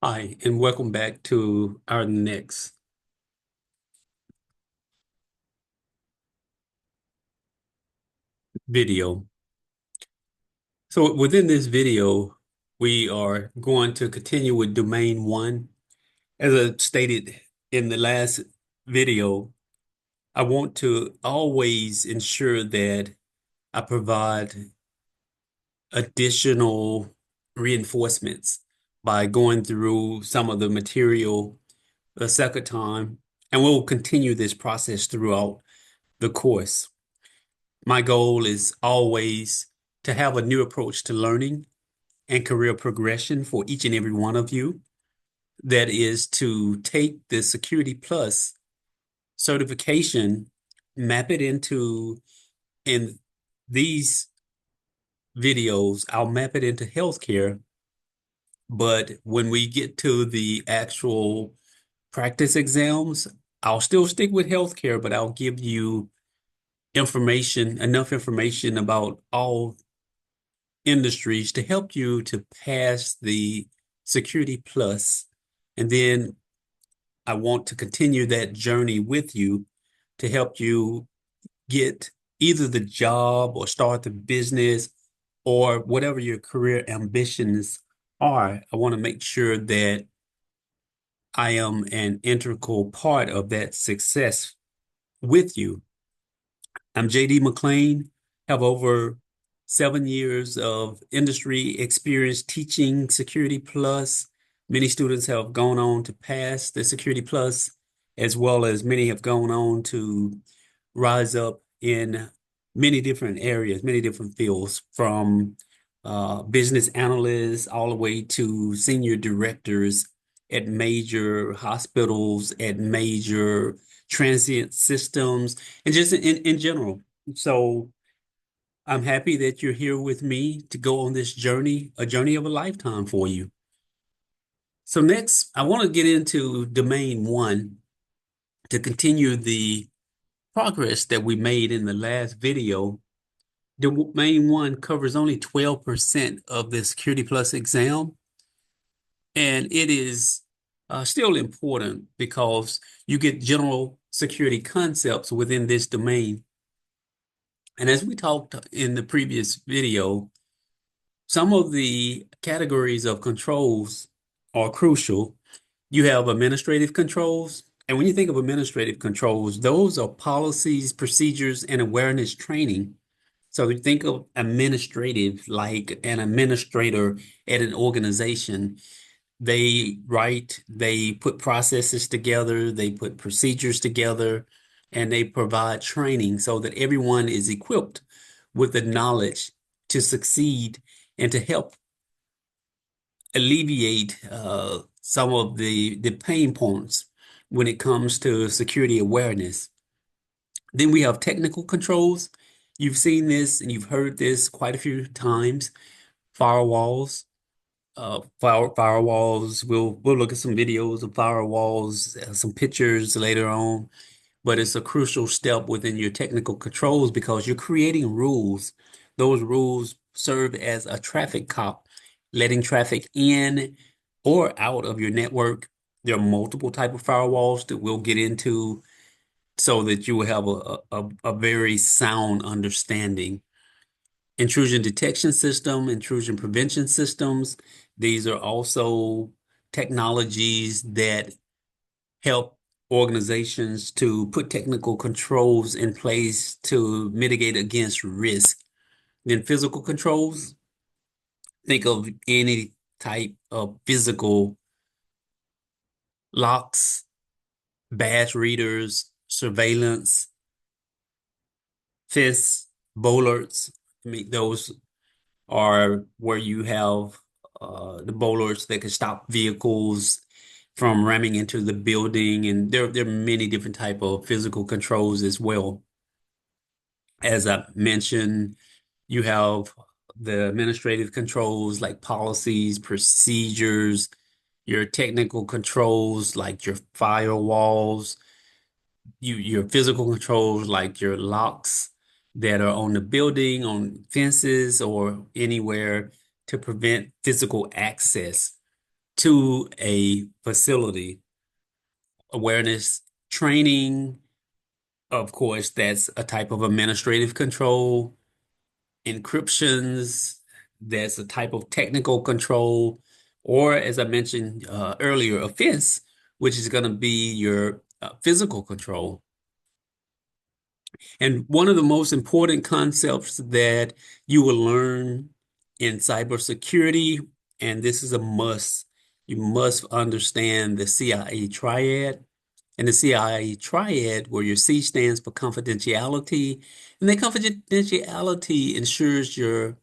Hi, and welcome back to our next video. So within this video, we are going to continue with domain one. As I stated in the last video, I want to always ensure that I provide additional reinforcements by going through some of the material a second time, and we'll continue this process throughout the course. My goal is always to have a new approach to learning and career progression for each and every one of you. That is to take the Security Plus certification, map it in these videos, I'll map it into healthcare. But when we get to the actual practice exams, I'll still stick with healthcare, but I'll give you enough information about all industries to help you to pass the Security Plus. And then I want to continue that journey with you to help you get either the job or start the business or whatever your career ambitions are. I want to make sure that I am an integral part of that success with you. I'm JD McLean, have over 7 years of industry experience teaching Security Plus. Many students have gone on to pass the Security Plus, as well as many have gone on to rise up in many different areas, many different fields, from business analysts all the way to senior directors at major hospitals, at major transient systems, and just in general. So I'm happy that you're here with me to go on this journey, a journey of a lifetime for you. So next, I want to get into domain one to continue the progress that we made in the last video. Domain one covers only 12% of the Security Plus exam, and it is still important because you get general security concepts within this domain. And as we talked in the previous video, some of the categories of controls are crucial. You have administrative controls. And when you think of administrative controls, those are policies, procedures, and awareness training. So you think of administrative like an administrator at an organization. They put processes together, they put procedures together, and they provide training so that everyone is equipped with the knowledge to succeed and to help alleviate some of the pain points when it comes to security awareness. Then we have technical controls. You've seen this and you've heard this quite a few times. Firewalls. Firewalls. We'll look at some videos of firewalls, some pictures later on. But it's a crucial step within your technical controls because you're creating rules. Those rules serve as a traffic cop, letting traffic in or out of your network. There are multiple type of firewalls that we'll get into so that you will have a very sound understanding. Intrusion detection system, intrusion prevention systems. These are also technologies that help organizations to put technical controls in place to mitigate against risk. Then physical controls, think of any type of physical locks, badge readers, surveillance, fists, bollards. I mean, those are where you have the bollards that can stop vehicles from ramming into the building, and there are many different type of physical controls as well. As I mentioned, you have the administrative controls like policies, procedures, your technical controls like your firewalls, your physical controls like your locks that are on the building, on fences, or anywhere to prevent physical access. to a facility. Awareness training, of course, that's a type of administrative control. Encryptions, that's a type of technical control. Or, as I mentioned earlier, offense, which is going to be your physical control. And one of the most important concepts that you will learn in cybersecurity, and this is a must, you must understand the CIA triad. And the CIA triad, where your C stands for confidentiality, and that confidentiality ensures your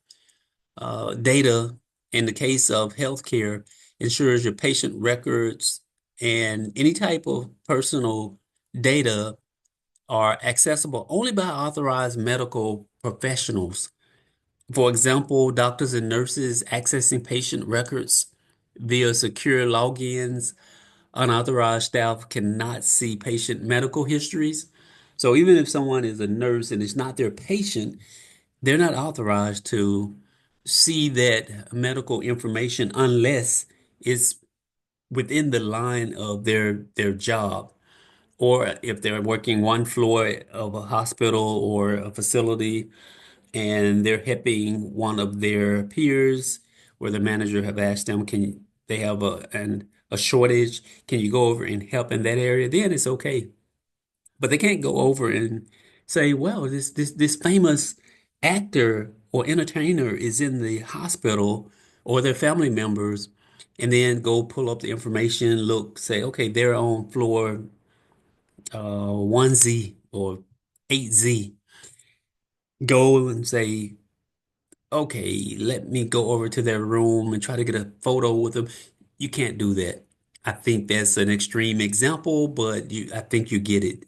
data, in the case of healthcare, ensures your patient records and any type of personal data are accessible only by authorized medical professionals. For example, doctors and nurses accessing patient records via secure logins. Unauthorized staff cannot see patient medical histories. So even if someone is a nurse and it's not their patient, they're not authorized to see that medical information unless it's within the line of their job. Or if they're working one floor of a hospital or a facility and they're helping one of their peers, where the manager have asked them, can they have a shortage? Can you go over and help in that area? Then it's okay. But they can't go over and say, well, this famous actor or entertainer is in the hospital or their family members, and then go pull up the information, look, say, okay, they're on floor 1Z or 8Z. Go and say, okay, let me go over to their room and try to get a photo with them. You can't do that. I think that's an extreme example, but I think you get it.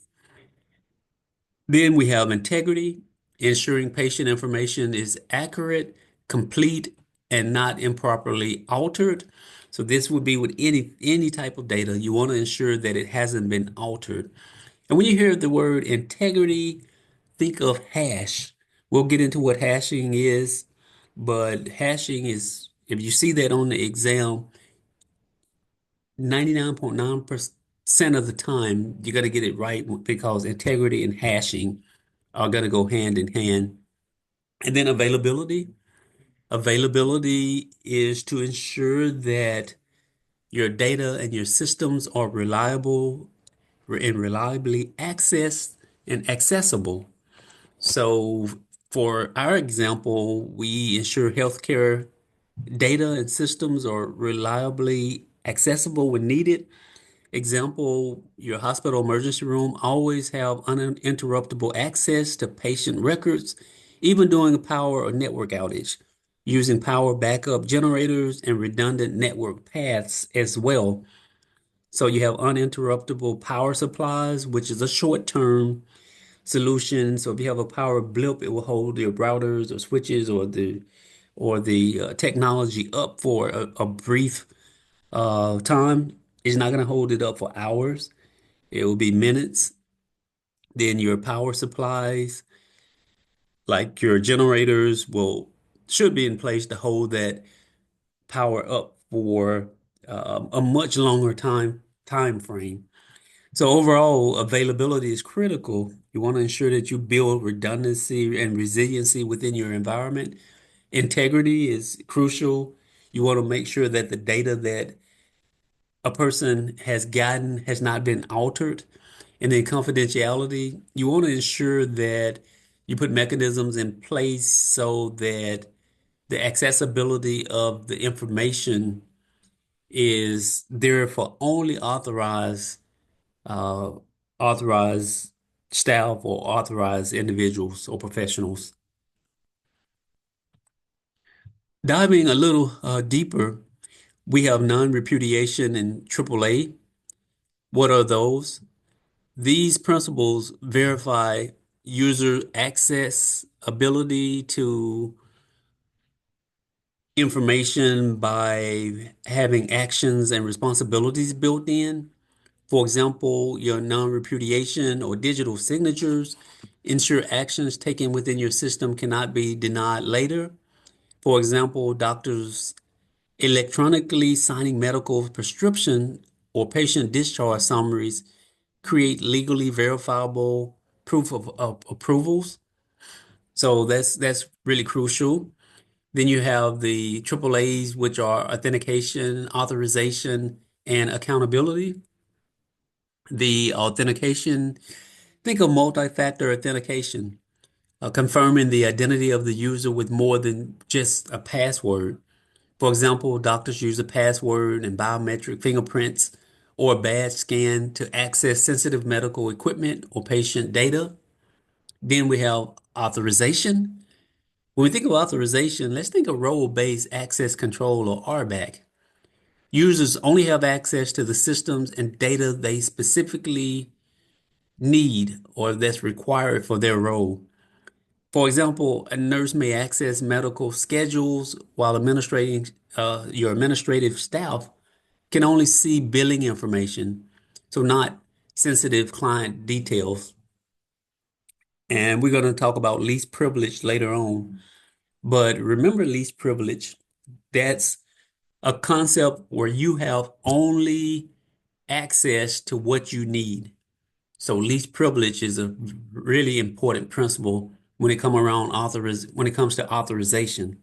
Then we have integrity, ensuring patient information is accurate, complete, and not improperly altered. So this would be with any type of data. You want to ensure that it hasn't been altered. And when you hear the word integrity, think of hash. We'll get into what hashing is, but hashing is, if you see that on the exam, 99.9% of the time, you got to get it right because integrity and hashing are going to go hand in hand. And then availability. Availability is to ensure that your data and your systems are reliable and reliably accessed and accessible. So, for our example, we ensure healthcare data and systems are reliably accessible when needed. Example, your hospital emergency room always have uninterruptible access to patient records, even during a power or network outage, using power backup generators and redundant network paths as well. So you have uninterruptible power supplies, which is a short-term solution. So if you have a power blip, it will hold your routers or switches or the technology up for a brief time. It's not going to hold it up for hours. It will be minutes. Then your power supplies, like your generators, will should be in place to hold that power up for a much longer time frame. So overall, availability is critical. You want to ensure that you build redundancy and resiliency within your environment. Integrity is crucial. You want to make sure that the data that a person has gotten has not been altered. And then confidentiality, you want to ensure that you put mechanisms in place so that the accessibility of the information is there for only uh, authorized staff or authorized individuals or professionals. Diving a little deeper, we have non-repudiation and AAA. What are those? These principles verify user access, ability to information by having actions and responsibilities built in. For example, your non-repudiation or digital signatures ensure actions taken within your system cannot be denied later. For example, doctors Electronically signing medical prescription or patient discharge summaries create legally verifiable proof of approvals. So that's really crucial. Then you have the AAAs, which are authentication, authorization, and accountability. The authentication, think of multi-factor authentication, confirming the identity of the user with more than just a password. For example, doctors use a password and biometric fingerprints or a badge scan to access sensitive medical equipment or patient data. Then we have authorization. When we think of authorization, let's think of role-based access control or RBAC. Users only have access to the systems and data they specifically need or that's required for their role. For example, a nurse may access medical schedules while administrating your administrative staff can only see billing information, so not sensitive client details. And we're going to talk about least privilege later on. But remember least privilege, that's a concept where you have only access to what you need. So least privilege is a really important principle when when it comes to authorization.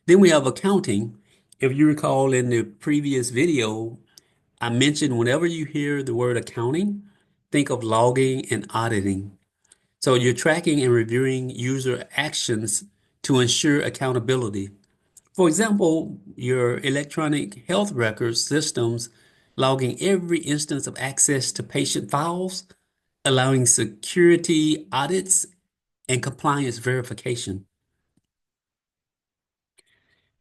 Then we have accounting. If you recall in the previous video, I mentioned whenever you hear the word accounting, think of logging and auditing. So you're tracking and reviewing user actions to ensure accountability. For example, your electronic health records systems logging every instance of access to patient files, allowing security audits and compliance verification.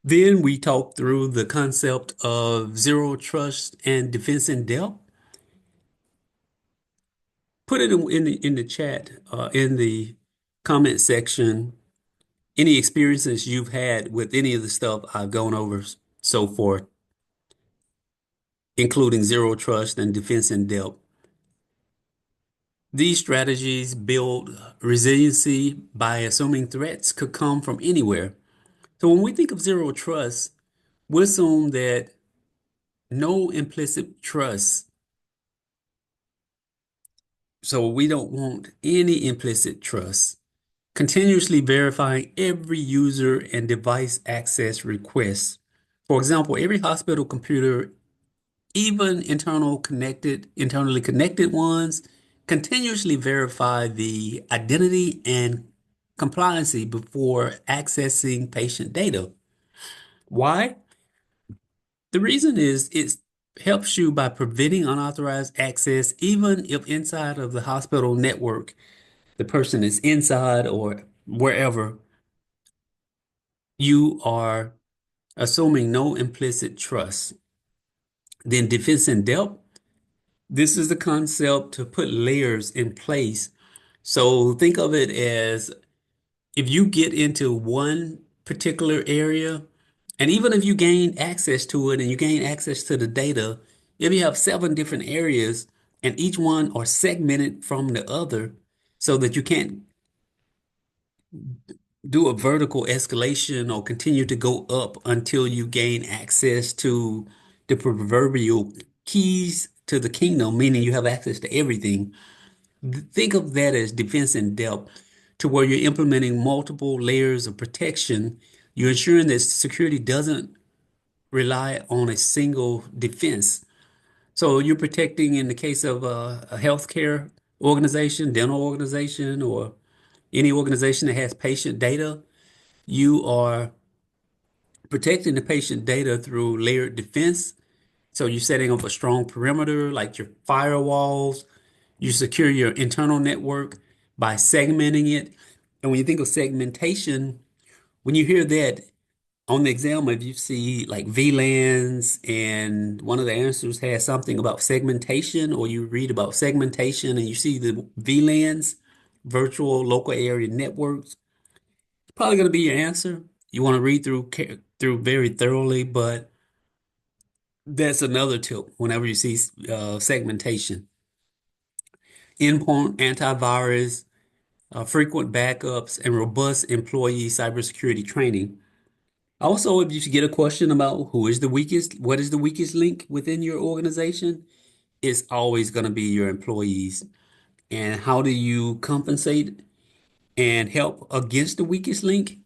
Then we talked through the concept of zero trust and defense in depth. Put it in the chat, in the comment section, any experiences you've had with any of the stuff I've gone over so far, including zero trust and defense in depth. These strategies build resiliency by assuming threats could come from anywhere. So when we think of zero trust, we assume that no implicit trust. So we don't want any implicit trust. Continuously verifying every user and device access request. For example, every hospital computer, even internally connected ones, continuously verify the identity and compliancy before accessing patient data. Why? The reason is it helps you by preventing unauthorized access, even if inside of the hospital network, the person is inside or wherever, you are assuming no implicit trust. Then defense in depth. This is the concept to put layers in place. So think of it as if you get into one particular area, and even if you gain access to it and you gain access to the data, if you have seven different areas and each one are segmented from the other so that you can't do a vertical escalation or continue to go up until you gain access to the proverbial keys to the kingdom, meaning you have access to everything. Think of that as defense in depth, to where you're implementing multiple layers of protection. You're ensuring that security doesn't rely on a single defense. So you're protecting in the case of a healthcare organization, dental organization, or any organization that has patient data, you are protecting the patient data through layered defense. So you're setting up a strong perimeter like your firewalls. You secure your internal network by segmenting it. And when you think of segmentation, when you hear that on the exam, if you see like VLANs and one of the answers has something about segmentation, or you read about segmentation and you see the VLANs, virtual local area networks, it's probably going to be your answer. You want to read through very thoroughly, but that's another tip whenever you see segmentation. Endpoint antivirus, frequent backups, and robust employee cybersecurity training. Also, if you get a question about what is the weakest link within your organization, it's always going to be your employees. And how do you compensate and help against the weakest link?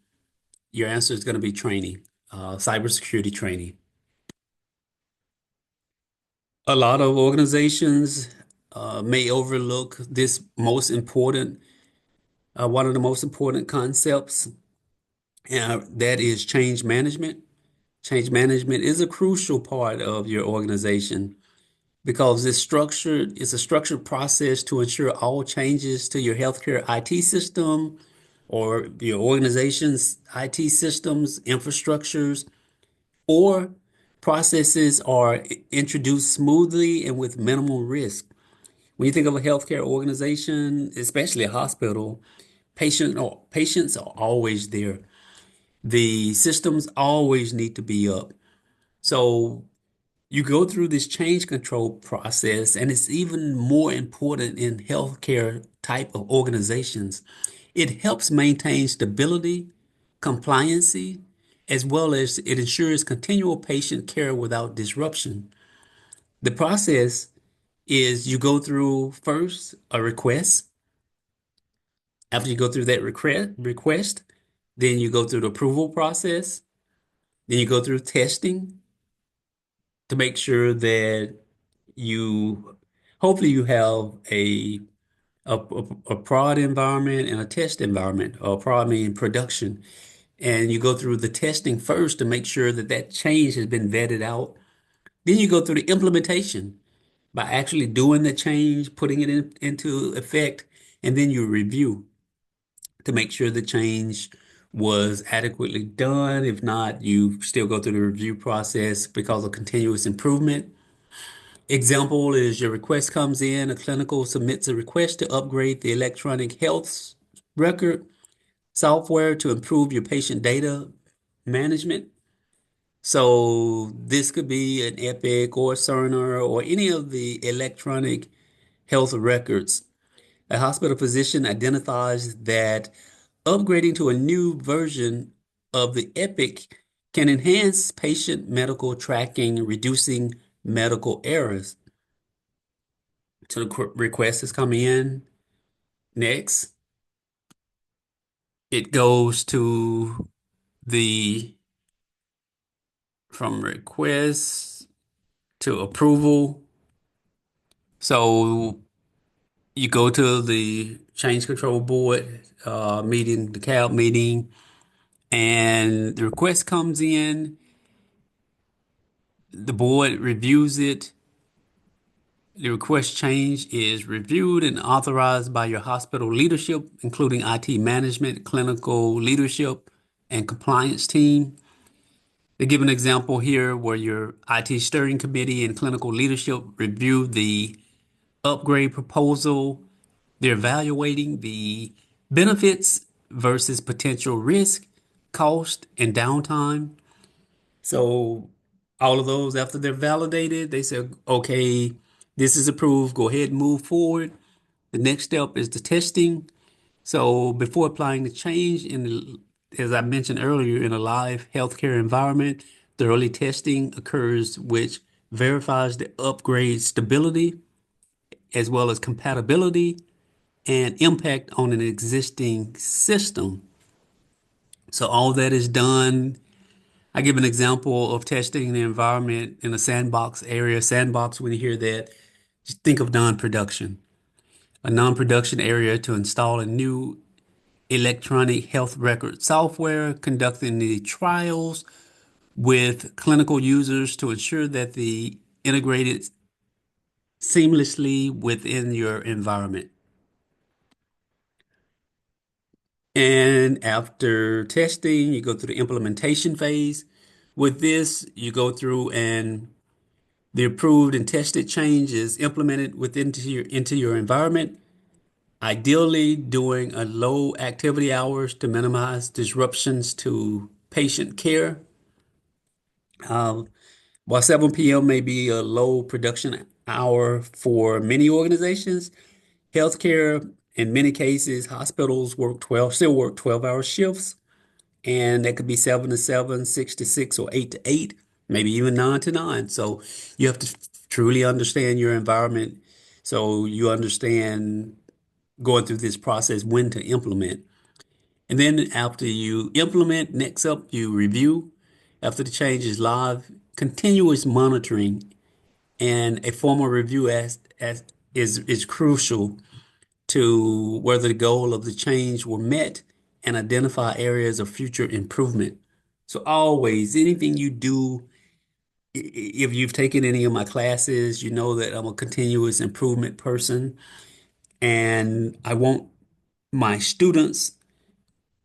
Your answer is going to be training, cybersecurity training. A lot of organizations may overlook this one of the most important concepts, that is change management. Change management is a crucial part of your organization because it's a structured process to ensure all changes to your healthcare IT system or your organization's IT systems, infrastructures, or processes are introduced smoothly and with minimal risk. When you think of a healthcare organization, especially a hospital, patients are always there. The systems always need to be up. So you go through this change control process, and it's even more important in healthcare type of organizations. It helps maintain stability, compliancy, as well as it ensures continual patient care without disruption. The process is you go through first a request. After you go through that request, then you go through the approval process. Then you go through testing to make sure that you hopefully you have a prod environment and a test environment, or prod meaning production. And you go through the testing first to make sure that that change has been vetted out. Then you go through the implementation by actually doing the change, putting it into effect, and then you review to make sure the change was adequately done. If not, you still go through the review process because of continuous improvement. Example is your request comes in, a clinical submits a request to upgrade the electronic health record software to improve your patient data management. So this could be an Epic or Cerner or any of the electronic health records. A hospital physician identifies that upgrading to a new version of the Epic can enhance patient medical tracking, reducing medical errors. So the request is coming in. Next, it goes to the from request to approval. So you go to the change control board meeting, the CAB meeting, and the request comes in. The board reviews it. The request change is reviewed and authorized by your hospital leadership, including IT management, clinical leadership, and compliance team. They give an example here where your IT steering committee and clinical leadership review the upgrade proposal. They're evaluating the benefits versus potential risk, cost, and downtime. So all of those, after they're validated, they say, okay, this is approved. Go ahead and move forward. The next step is the testing. So before applying the change as I mentioned earlier, in a live healthcare environment, the early testing occurs, which verifies the upgrade stability as well as compatibility and impact on an existing system. So all that is done. I give an example of testing the environment in a sandbox area. Sandbox, when you hear that, just think of non-production. A non-production area to install a new electronic health record software, conducting the trials with clinical users to ensure that the integrated seamlessly within your environment. And after testing, you go through the implementation phase. With this, you go through and the approved and tested change is implemented into your environment, ideally during a low activity hours to minimize disruptions to patient care. Uh, while 7 p.m. may be a low production hour for many organizations, healthcare, in many cases, hospitals still work 12-hour shifts. and that could be 7 to 7, 6 to 6, or 8 to 8, maybe even 9 to 9. So you have to truly understand your environment so you understand going through this process when to implement. And then after you implement, next up, you review. After the change is live, continuous monitoring and a formal review as is crucial to whether the goal of the change were met and identify areas of future improvement. So always, anything you do, if you've taken any of my classes, you know that I'm a continuous improvement person, and I want my students,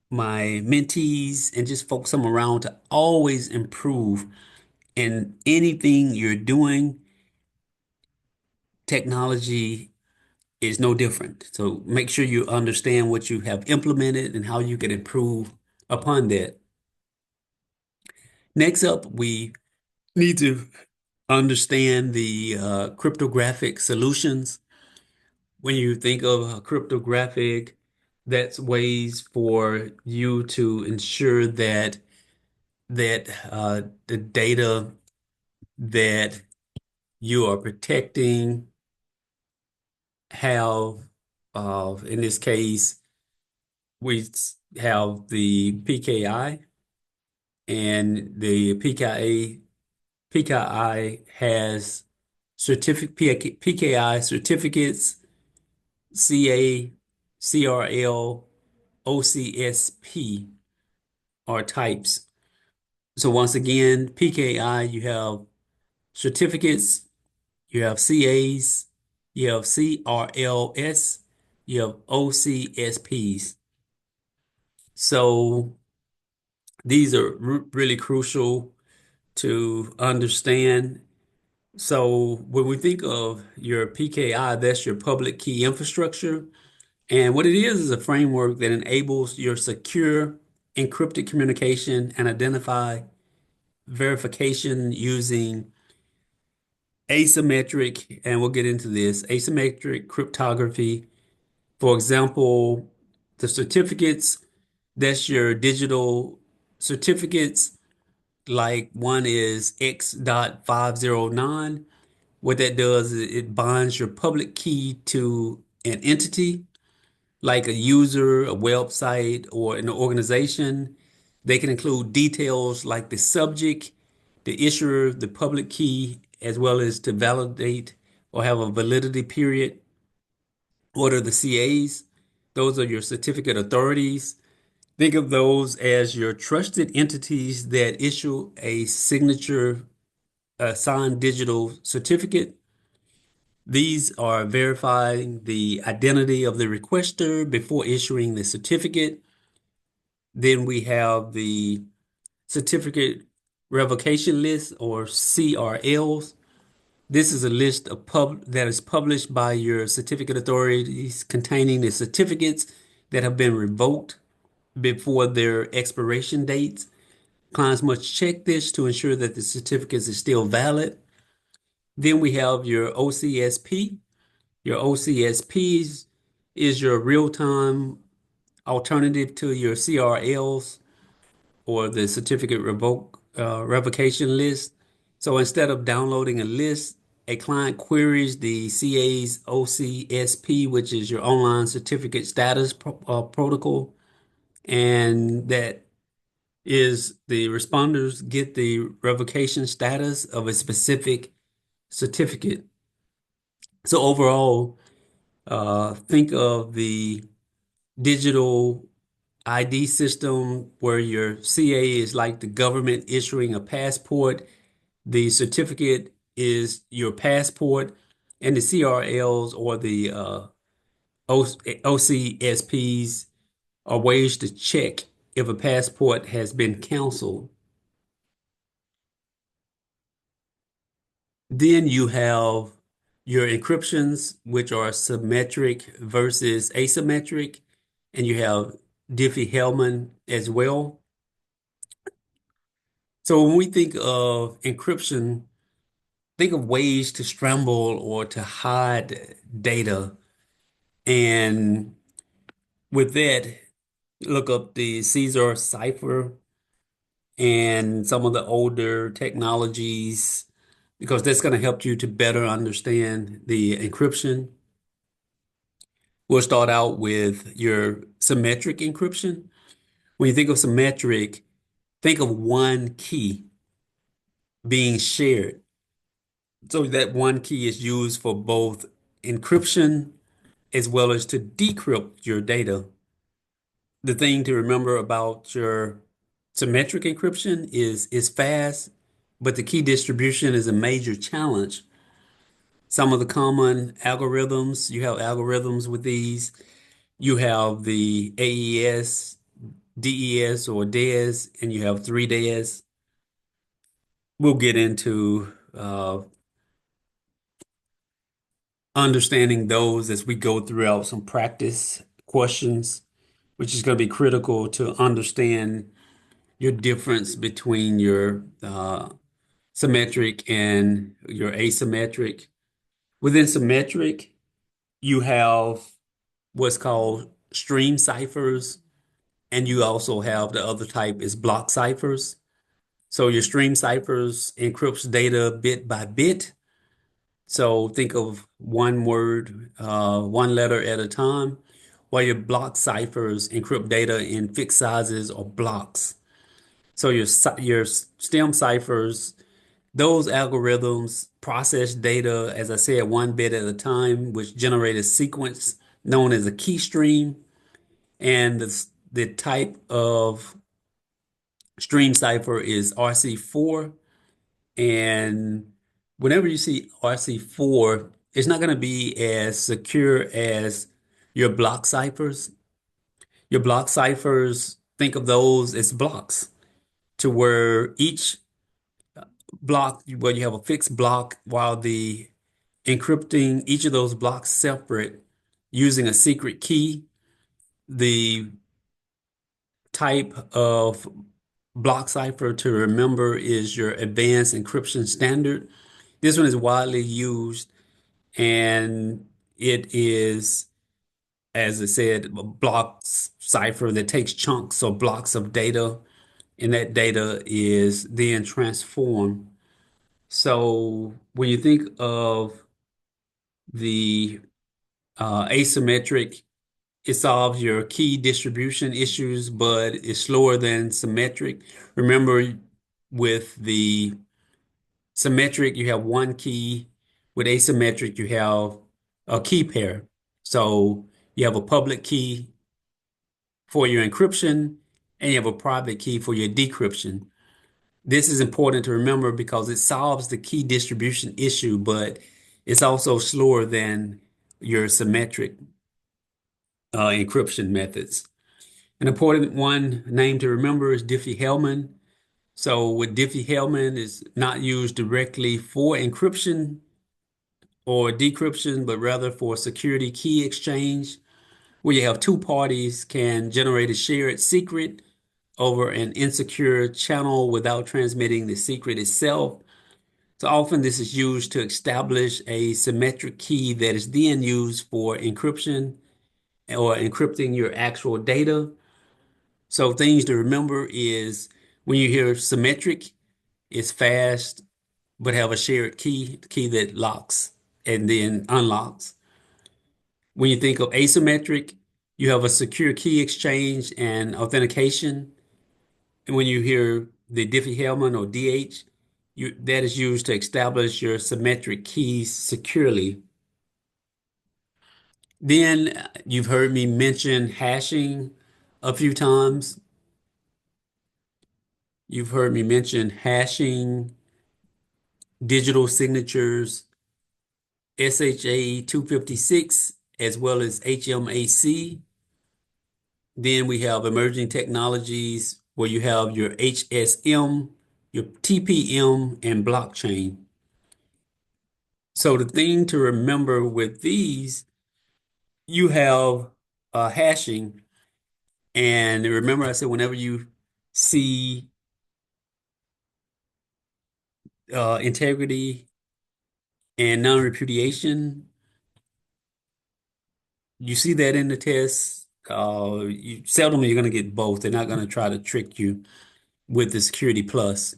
my mentees, and just folks I'm around to always improve in anything you're doing. Technology is no different. So make sure you understand what you have implemented and how you can improve upon that. Next up, we need to understand the cryptographic solutions. When you think of a cryptographic, that's ways for you to ensure that the data that you are protecting have, in this case, we have the PKI, and the PKI has PKI certificates, CA, CRL, OCSP are types. So once again, PKI, you have certificates, you have CAs, you have CRLS, you have OCSPs. So these are really crucial to understand. So when we think of your PKI, that's your public key infrastructure. And what it is a framework that enables your secure encrypted communication and identify verification using asymmetric, and we'll get into this, asymmetric cryptography. For example, the certificates, that's your digital certificates, like one is X.509. What that does is it binds your public key to an entity, like a user, a website, or an organization. They can include details like the subject, the issuer, the public key, as well as to validate or have a validity period. What are the CAs? Those are your certificate authorities. Think of those as your trusted entities that issue a signature, a signed digital certificate. These are verifying the identity of the requester before issuing the certificate. Then we have the certificate revocation list, or CRLs. This is a list of that is published by your certificate authorities containing the certificates that have been revoked before their expiration dates. Clients must check this to ensure that the certificates are still valid. Then we have your OCSP. Your OCSPs is your real-time alternative to your CRLs, or the certificate revocation list. So instead of downloading a list, a client queries the CA's OCSP, which is your online certificate status protocol, and that is the responders get the revocation status of a specific certificate. So overall, think of the digital ID system where your CA is like the government issuing a passport, the certificate is your passport, and the CRLs, or the OCSPs, are ways to check if a passport has been canceled. Then you have your encryptions, which are symmetric versus asymmetric, and you have Diffie-Hellman as well. So when we think of encryption, think of ways to scramble or to hide data. And with that, Look up the Caesar cipher and some of the older technologies because that's going to help you to better understand the encryption. We'll start out with your symmetric encryption. When you think of symmetric, think of one key being shared. So that one key is used for both encryption as well as to decrypt your data. The thing to remember about your symmetric encryption is it's fast, but the key distribution is a major challenge. Some of the common algorithms, you have algorithms with these. You have the AES, DES, or DES, and you have 3DES. We'll get into understanding those as we go throughout some practice questions, which is going to be critical to understand your difference between your symmetric and your asymmetric. Within symmetric, you have what's called stream ciphers, and you also have the other type is block ciphers. So your stream ciphers encrypts data bit by bit. So think of one word, one letter at a time, while your block ciphers encrypt data in fixed sizes or blocks. So your stem ciphers, those algorithms process data, as I said, one bit at a time, which generate a sequence known as a key stream. And the type of stream cipher is RC4. And whenever you see RC4, it's not going to be as secure as your block ciphers. Your block ciphers, think of those as blocks to where each block, where you have a fixed block, while the encrypting each of those blocks separate using a secret key. The type of block cipher to remember is your advanced encryption standard. This one is widely used and it is, as I said, a block cipher that takes chunks or blocks of data, and that data is then transformed. So when you think of the asymmetric, it solves your key distribution issues, but it's slower than symmetric. Remember, with the symmetric, you have one key. With asymmetric, you have a key pair. So you have a public key for your encryption, and you have a private key for your decryption. This is important to remember because it solves the key distribution issue, but it's also slower than your symmetric encryption methods. An important one name to remember is Diffie-Hellman. So with Diffie-Hellman is not used directly for encryption or decryption, but rather for security key exchange, where you have two parties can generate a shared secret over an insecure channel without transmitting the secret itself. So often this is used to establish a symmetric key that is then used for encryption or encrypting your actual data. So things to remember is when you hear symmetric, it's fast, but have a shared key, the key that locks and then unlocks. When you think of asymmetric, you have a secure key exchange and authentication. And when you hear the Diffie-Hellman or DH, that is used to establish your symmetric keys securely. Then you've heard me mention hashing a few times. You've heard me mention hashing, digital signatures, SHA 256, as well as HMAC. Then we have emerging technologies where you have your HSM, your TPM, and blockchain. So the thing to remember with these, you have hashing. And remember I said whenever you see integrity and non-repudiation, you see that in the test. You seldom you're going to get both. They're not going to try to trick you with the Security Plus.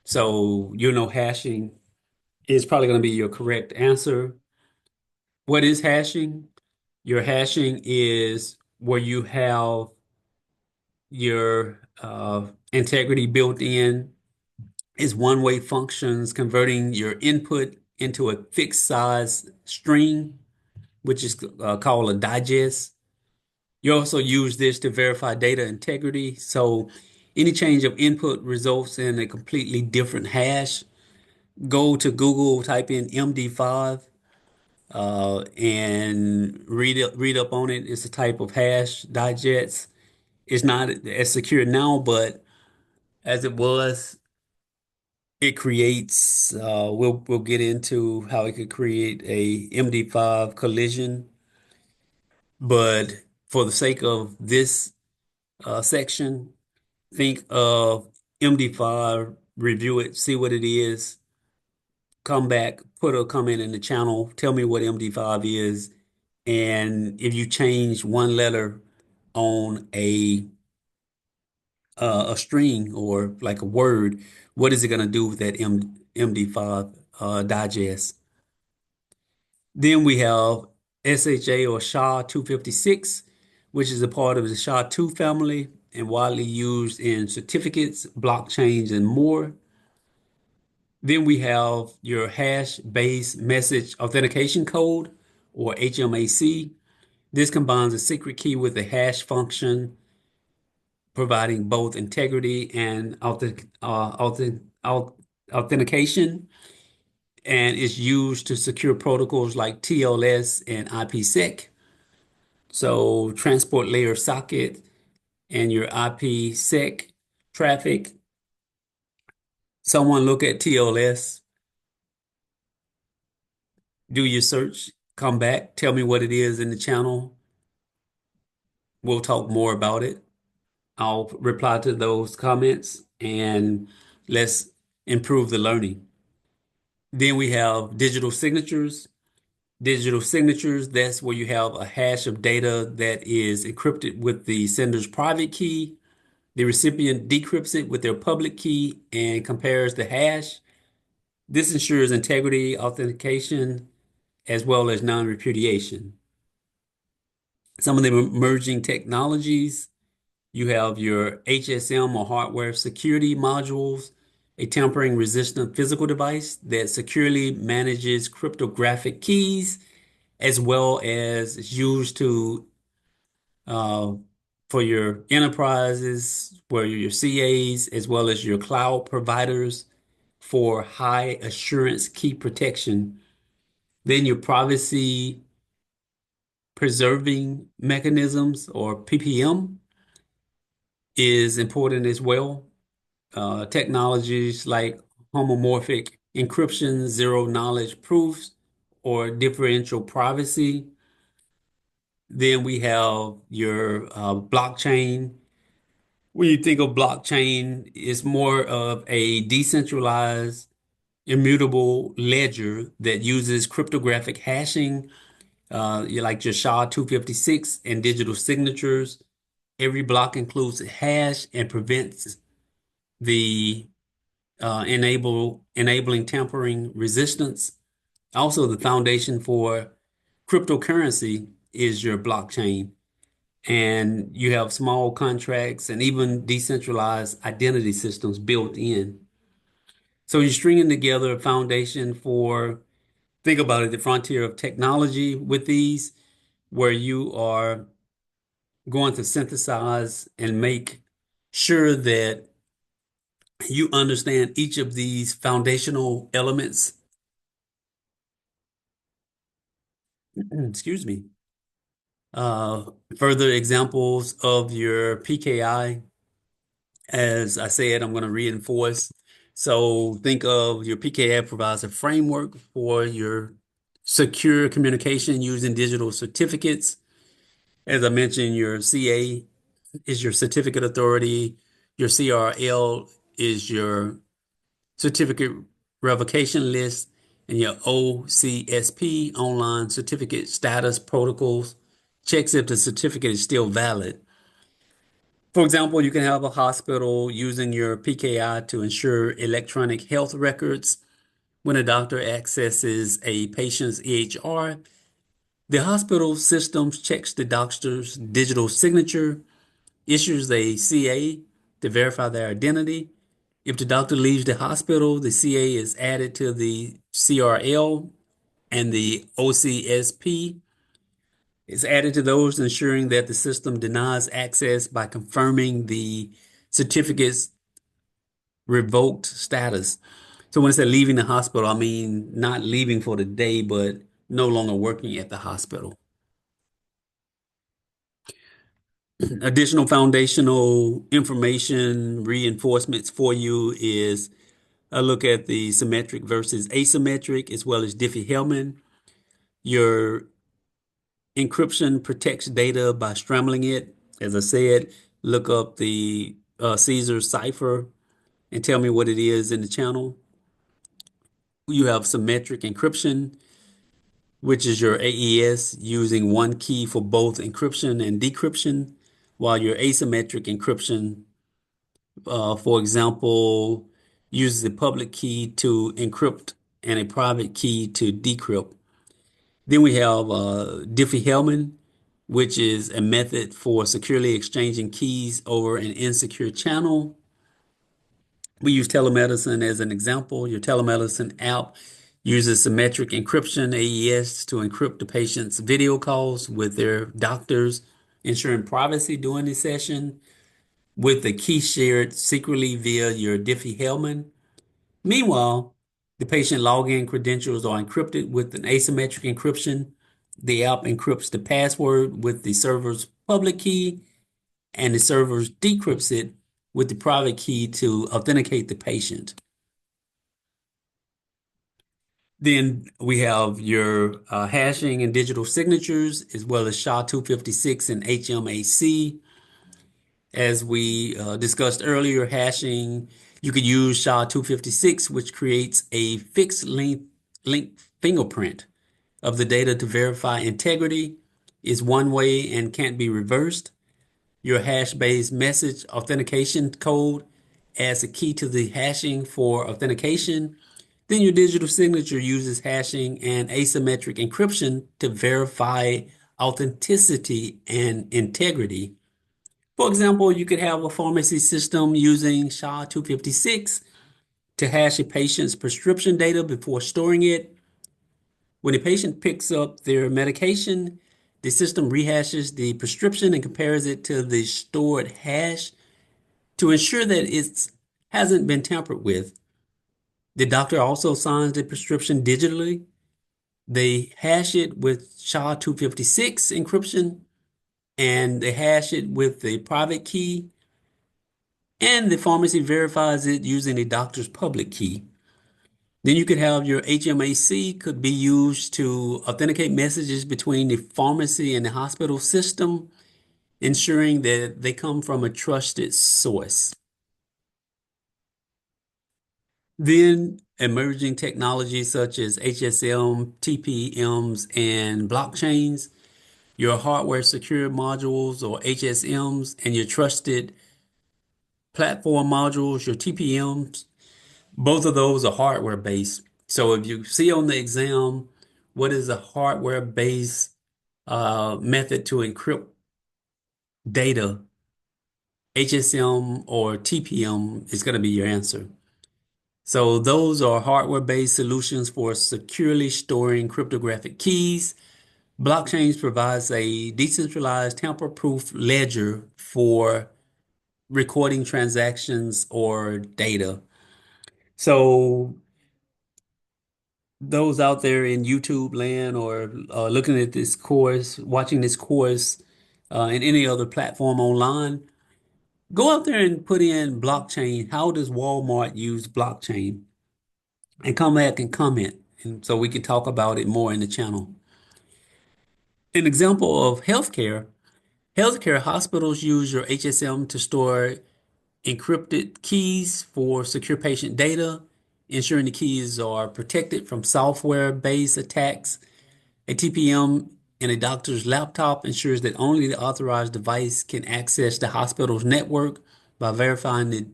So you know hashing is probably going to be your correct answer. What is hashing? Your hashing is where you have your integrity built in. Is one-way functions converting your input into a fixed size string, which is called a digest. You also use this to verify data integrity. So any change of input results in a completely different hash. Go to Google, type in MD5, and read up on it. It's a type of hash digest. It's not as secure now, but as it was, it creates. We'll get into how it could create a MD5 collision, but for the sake of this section, think of MD5, review it, see what it is, come back, put a comment in the channel, tell me what MD5 is, and if you change one letter on a string or like a word, what is it going to do with that MD5 digest? Then we have SHA or SHA-256, which is a part of the SHA-2 family and widely used in certificates, blockchains, and more. Then we have your hash-based message authentication code, or HMAC. This combines a secret key with a hash function, providing both integrity and authentication, and is used to secure protocols like TLS and IPsec. So transport layer socket and your IPsec traffic. Someone look at TLS, do your search, come back, tell me what it is in the channel. We'll talk more about it. I'll reply to those comments and let's improve the learning. Then we have digital signatures. Digital signatures, that's where you have a hash of data that is encrypted with the sender's private key. The recipient decrypts it with their public key and compares the hash. This ensures integrity, authentication, as well as non-repudiation. Some of the emerging technologies, you have your HSM or hardware security modules, a tampering resistant physical device that securely manages cryptographic keys, as well as is used to uh, for your enterprises, where your CAs, as well as your cloud providers for high assurance key protection. Then your privacy preserving mechanisms, or PPM, is important as well. Technologies like homomorphic encryption, zero knowledge proofs, or differential privacy. Then we have your blockchain. When you think of blockchain, it's more of a decentralized, immutable ledger that uses cryptographic hashing, like your SHA-256 and digital signatures. Every block includes a hash and prevents the enabling tampering resistance. Also, the foundation for cryptocurrency is your blockchain. And you have small contracts and even decentralized identity systems built in. So you're stringing together a foundation for, think about it, the frontier of technology with these, where you are going to synthesize and make sure that you understand each of these foundational elements. Excuse me. Uh, Further examples of your PKI, as I said, I'm going to reinforce. So think of your PKI provides a framework for your secure communication using digital certificates. As I mentioned, your CA is your certificate authority. Your CRL is your certificate revocation list, and your OCSP, online certificate status protocols, checks if the certificate is still valid. For example, you can have a hospital using your PKI to ensure electronic health records. When a doctor accesses a patient's EHR, the hospital systems checks the doctor's digital signature, issues a CA to verify their identity. If the doctor leaves the hospital, the CA is added to the CRL and the OCSP is added to those, ensuring that the system denies access by confirming the certificate's revoked status. So when I say leaving the hospital, I mean not leaving for the day, but no longer working at the hospital. Additional foundational information reinforcements for you is a look at the symmetric versus asymmetric, as well as Diffie-Hellman. Your encryption protects data by scrambling it. As I said, look up the Caesar cipher and tell me what it is in the channel. You have symmetric encryption, which is your AES using one key for both encryption and decryption, while your asymmetric encryption, for example, uses a public key to encrypt and a private key to decrypt. Then we have Diffie-Hellman, which is a method for securely exchanging keys over an insecure channel. We use telemedicine as an example. Your telemedicine app uses symmetric encryption, AES, to encrypt the patient's video calls with their doctors, ensuring privacy during the session, with the key shared secretly via your Diffie-Hellman. Meanwhile, the patient login credentials are encrypted with an asymmetric encryption. The app encrypts the password with the server's public key, and the server decrypts it with the private key to authenticate the patient. Then we have your hashing and digital signatures, as well as SHA-256 and HMAC. As we discussed earlier, hashing, you could use SHA-256, which creates a fixed length fingerprint of the data to verify integrity, is one way and can't be reversed. Your hash-based message authentication code adds a key to the hashing for authentication. Then your digital signature uses hashing and asymmetric encryption to verify authenticity and integrity. For example, you could have a pharmacy system using SHA-256 to hash a patient's prescription data before storing it. When a patient picks up their medication, the system rehashes the prescription and compares it to the stored hash to ensure that it hasn't been tampered with. The doctor also signs the prescription digitally. They hash it with SHA-256 encryption, and they hash it with the private key, and the pharmacy verifies it using the doctor's public key. Then you could have your HMAC could be used to authenticate messages between the pharmacy and the hospital system, ensuring that they come from a trusted source. Then emerging technologies such as HSM, TPMs, and blockchains, your hardware secure modules or HSMs, and your trusted platform modules, your TPMs. Both of those are hardware based. So if you see on the exam, what is a hardware based method to encrypt data, HSM or TPM is going to be your answer. So those are hardware-based solutions for securely storing cryptographic keys. Blockchains provides a decentralized tamper-proof ledger for recording transactions or data. So those out there in YouTube land or looking at this course, watching this course in any other platform online, go out there and put in blockchain. How does Walmart use blockchain? And come back and comment. And so we can talk about it more in the channel. An example of healthcare hospitals use your HSM to store encrypted keys for secure patient data, ensuring the keys are protected from software-based attacks. A TPM in a doctor's laptop ensures that only the authorized device can access the hospital's network by verifying the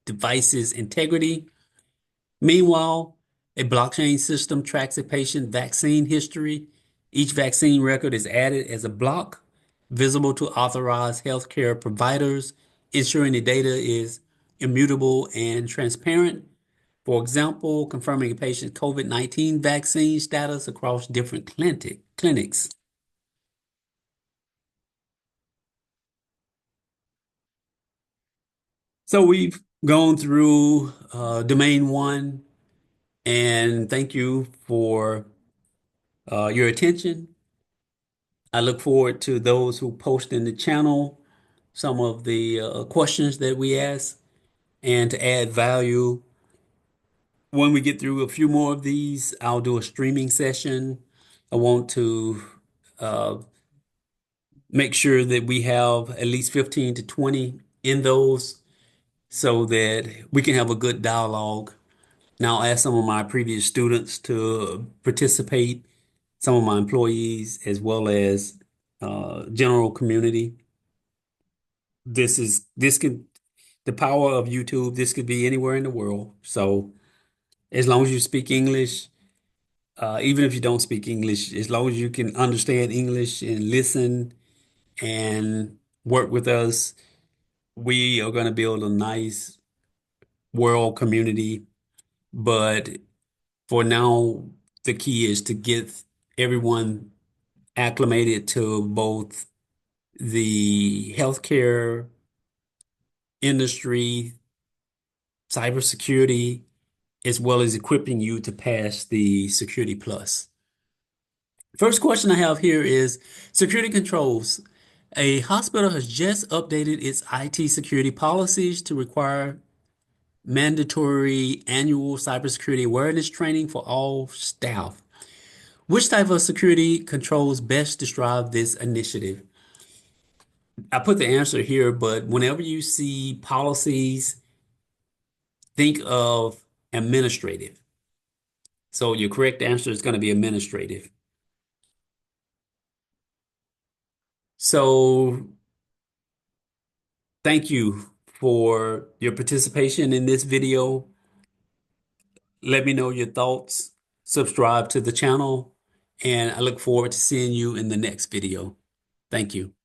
device's integrity. Meanwhile, a blockchain system tracks a patient's vaccine history. Each vaccine record is added as a block, visible to authorized healthcare providers, ensuring the data is immutable and transparent. For example, confirming a patient's COVID-19 vaccine status across different clinics. So we've gone through domain one, and thank you for your attention. I look forward to those who post in the channel some of the questions that we ask and to add value. When we get through a few more of these, I'll do a streaming session. I want to uh, make sure that we have at least 15 to 20 in those so that we can have a good dialogue. Now, I'll ask some of my previous students to participate, some of my employees, as well as general community. This can the power of YouTube. This could be anywhere in the world. So as long as you speak English, even if you don't speak English, as long as you can understand English and listen and work with us, we are going to build a nice world community. But for now, the key is to get everyone acclimated to both the healthcare industry, cybersecurity, as well as equipping you to pass the Security Plus. First question I have here is security controls. A hospital has just updated its IT security policies to require mandatory annual cybersecurity awareness training for all staff. Which type of security controls best describe this initiative? I put the answer here, but whenever you see policies, think of administrative. So your correct answer is going to be administrative. So thank you for your participation in this video. Let me know your thoughts, subscribe to the channel, and I look forward to seeing you in the next video. Thank you.